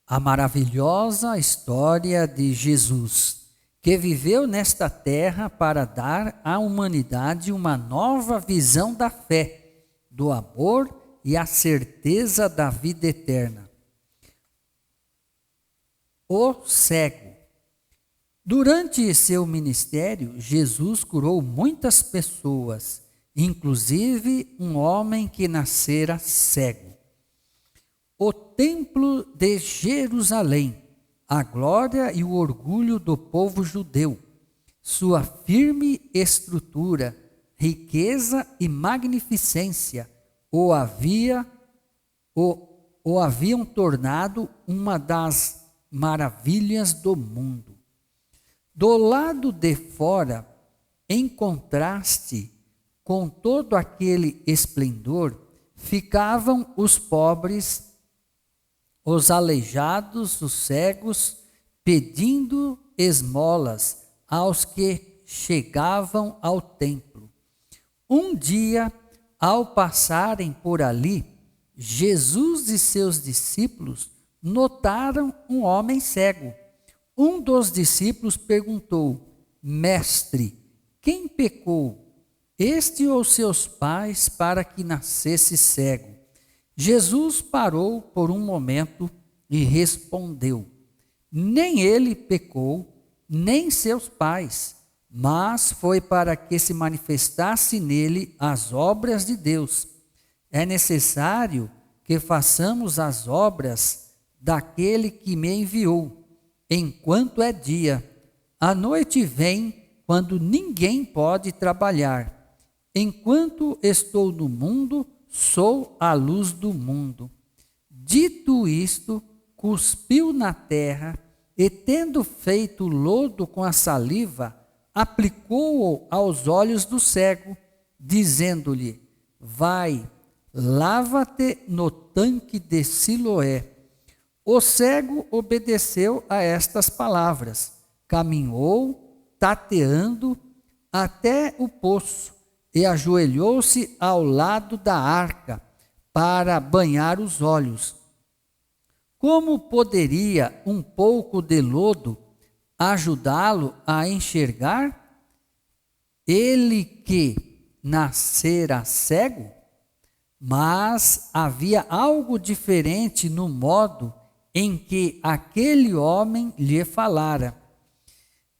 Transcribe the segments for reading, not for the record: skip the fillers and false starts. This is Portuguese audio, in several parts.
A maravilhosa história de Jesus, que viveu nesta terra para dar à humanidade uma nova visão da fé, do amor e a certeza da vida eterna. O cego. Durante seu ministério, Jesus curou muitas pessoas, inclusive um homem que nascera cego. O Templo de Jerusalém, a glória e o orgulho do povo judeu, sua firme estrutura, riqueza e magnificência o haviam tornado uma das maravilhas do mundo. Do lado de fora, em contraste com todo aquele esplendor, ficavam os pobres, os aleijados, os cegos, pedindo esmolas aos que chegavam ao templo. Um dia, ao passarem por ali, Jesus e seus discípulos notaram um homem cego. Um dos discípulos perguntou: Mestre, quem pecou, este ou seus pais, para que nascesse cego? Jesus parou por um momento e respondeu: Nem ele pecou, nem seus pais, mas foi para que se manifestasse nele as obras de Deus. É necessário que façamos as obras daquele que me enviou, enquanto é dia. A noite vem, quando ninguém pode trabalhar. Enquanto estou no mundo, sou a luz do mundo. Dito isto, cuspiu na terra e, tendo feito lodo com a saliva, aplicou-o aos olhos do cego, dizendo-lhe: Vai, lava-te no tanque de Siloé. O cego obedeceu a estas palavras, caminhou, tateando, até o poço, e ajoelhou-se ao lado da arca para banhar os olhos. Como poderia um pouco de lodo ajudá-lo a enxergar? Ele que nascera cego? Mas havia algo diferente no modo em que aquele homem lhe falara.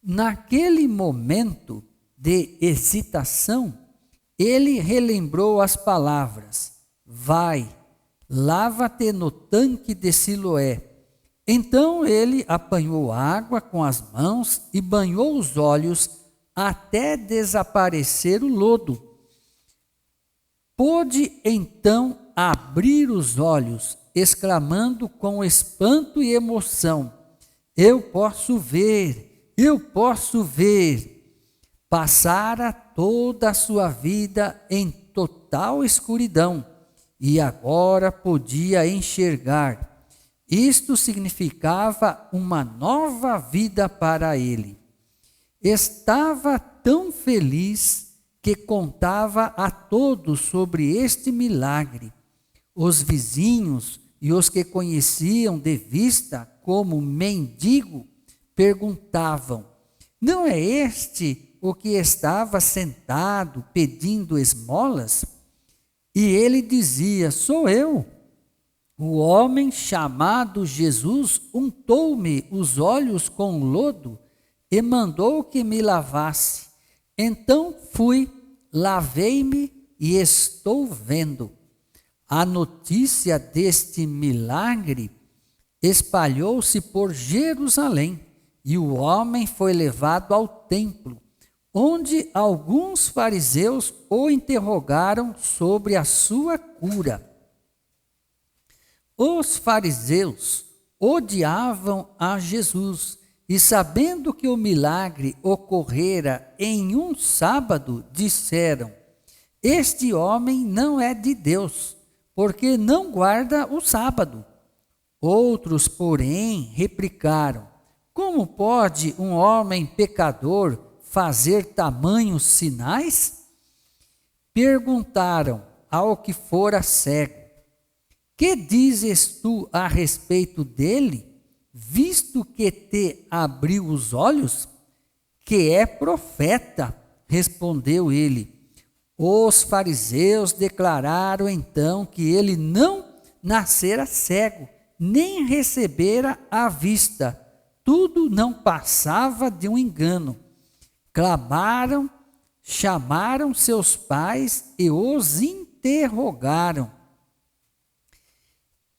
Naquele momento de hesitação, ele relembrou as palavras: Vai, lava-te no tanque de Siloé. Então ele apanhou água com as mãos e banhou os olhos até desaparecer o lodo. Pôde então abrir os olhos, exclamando com espanto e emoção: Eu posso ver, eu posso ver. Passara toda a sua vida em total escuridão e agora podia enxergar. Isto significava uma nova vida para ele. Estava tão feliz que contava a todos sobre este milagre. Os vizinhos e os que conheciam de vista como mendigo perguntavam: Não é este o que estava sentado pedindo esmolas? E ele dizia: Sou eu. O homem chamado Jesus untou-me os olhos com lodo e mandou que me lavasse. Então fui, lavei-me e estou vendo. A notícia deste milagre espalhou-se por Jerusalém e o homem foi levado ao templo, onde alguns fariseus o interrogaram sobre a sua cura. Os fariseus odiavam a Jesus e, sabendo que o milagre ocorrera em um sábado, disseram: Este homem não é de Deus, porque não guarda o sábado. Outros, porém, replicaram: Como pode um homem pecador fazer tamanhos sinais? Perguntaram ao que fora cego: Que dizes tu a respeito dele? visto que te abriu os olhos? Que é profeta, respondeu ele. Os fariseus declararam então que ele não nascera cego, nem recebera a vista. Tudo não passava de um engano. Clamaram, chamaram seus pais e os interrogaram.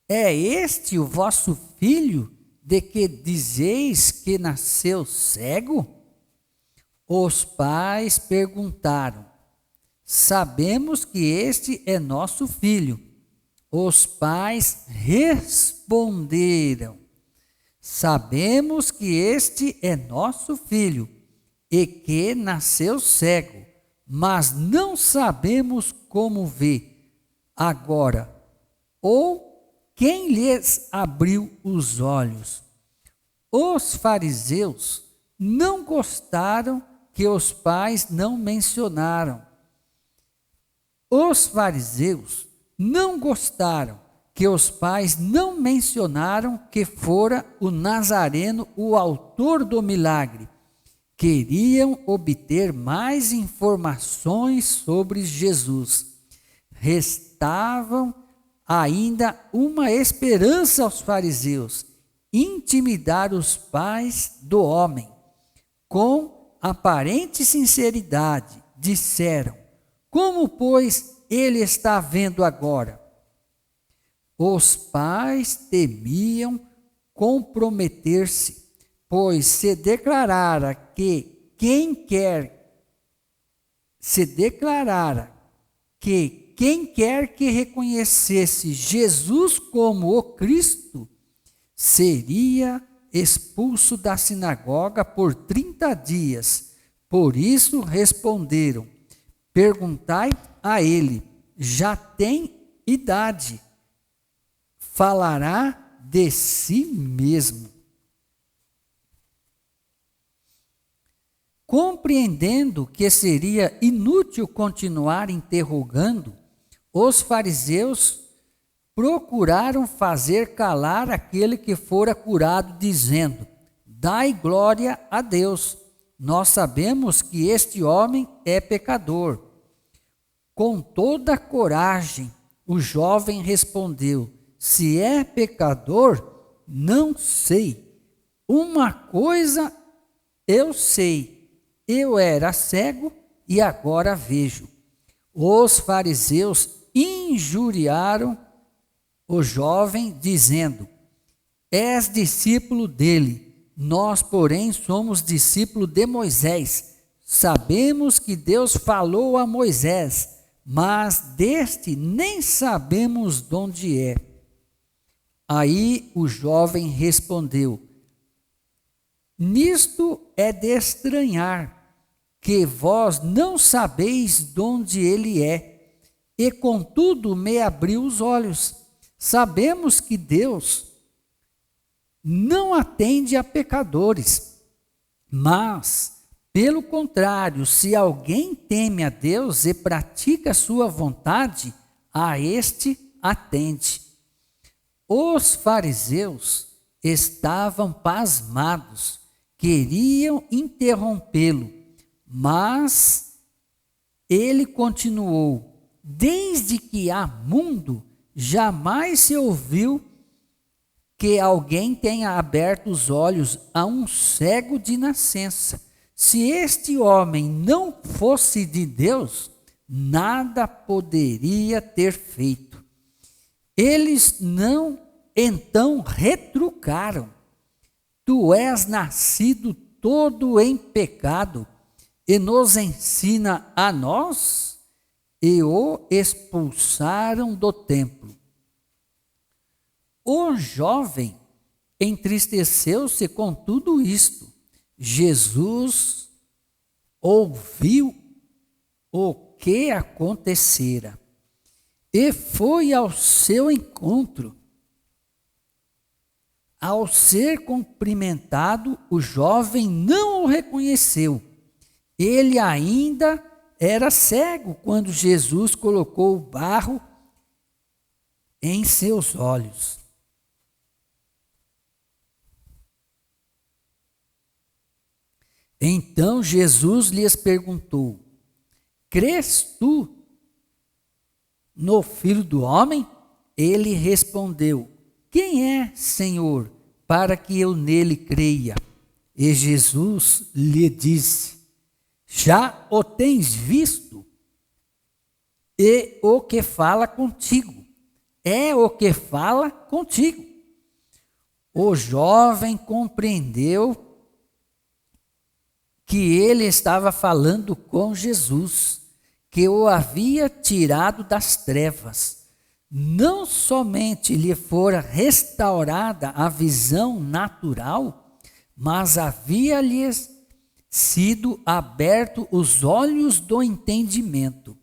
É este o vosso filho, de que dizeis que nasceu cego? Os pais perguntaram. Sabemos que este é nosso filho. Os pais responderam. Sabemos que este é nosso filho e que nasceu cego, mas não sabemos como vê agora, ou quem lhes abriu os olhos. Os fariseus não gostaram que os pais não mencionaram. Os fariseus não gostaram que os pais não mencionaram que fora o Nazareno o autor do milagre. Queriam obter mais informações sobre Jesus. Restavam ainda uma esperança aos fariseus: intimidar os pais do homem. Com aparente sinceridade, disseram: como, pois, ele está vendo agora? Os pais temiam comprometer-se, pois se declarara que quem quer que reconhecesse Jesus como o Cristo, seria expulso da sinagoga por 30 dias. Por isso responderam: perguntai a ele, já tem idade, falará de si mesmo. Compreendendo que seria inútil continuar interrogando, os fariseus procuraram fazer calar aquele que fora curado, dizendo: dai glória a Deus. Nós sabemos que este homem é pecador. Com toda a coragem, o jovem respondeu: se é pecador, não sei. Uma coisa eu sei: eu era cego e agora vejo. Os fariseus injuriaram o jovem, dizendo: és discípulo dele. Nós, porém, somos discípulos de Moisés. Sabemos que Deus falou a Moisés, mas deste nem sabemos de onde é. Aí o jovem respondeu: nisto é de estranhar, que vós não sabeis de onde ele é, e contudo me abriu os olhos. Sabemos que Deus não atende a pecadores, mas, pelo contrário, se alguém teme a Deus e pratica a sua vontade, a este atende. Os fariseus estavam pasmados, queriam interrompê-lo, mas ele continuou: desde que há mundo, jamais se ouviu que alguém tenha aberto os olhos a um cego de nascença. Se este homem não fosse de Deus, nada poderia ter feito. Eles não então retrucaram: tu és nascido todo em pecado e nos ensina a nós? E o expulsaram do templo. O jovem entristeceu-se com tudo isto. Jesus ouviu o que acontecera e foi ao seu encontro. Ao ser cumprimentado, o jovem não o reconheceu. Ele ainda era cego quando Jesus colocou o barro em seus olhos. Então Jesus lhes perguntou: crês tu no Filho do Homem? Ele respondeu: quem é, Senhor, para que eu nele creia? E Jesus lhe disse: já o tens visto, e o que fala contigo é o que fala contigo. O jovem compreendeu que ele estava falando com Jesus, que o havia tirado das trevas. Não somente lhe fora restaurada a visão natural, mas havia-lhes sido aberto os olhos do entendimento.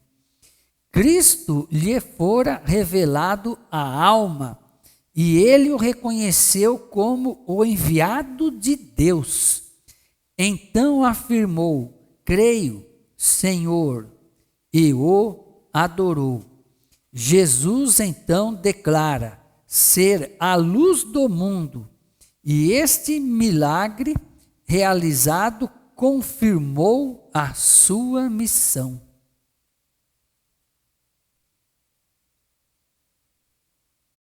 Cristo lhe fora revelado a alma, e ele o reconheceu como o enviado de Deus. Então afirmou: creio, Senhor, e o adorou. Jesus então declara ser a luz do mundo, e este milagre realizado confirmou a sua missão.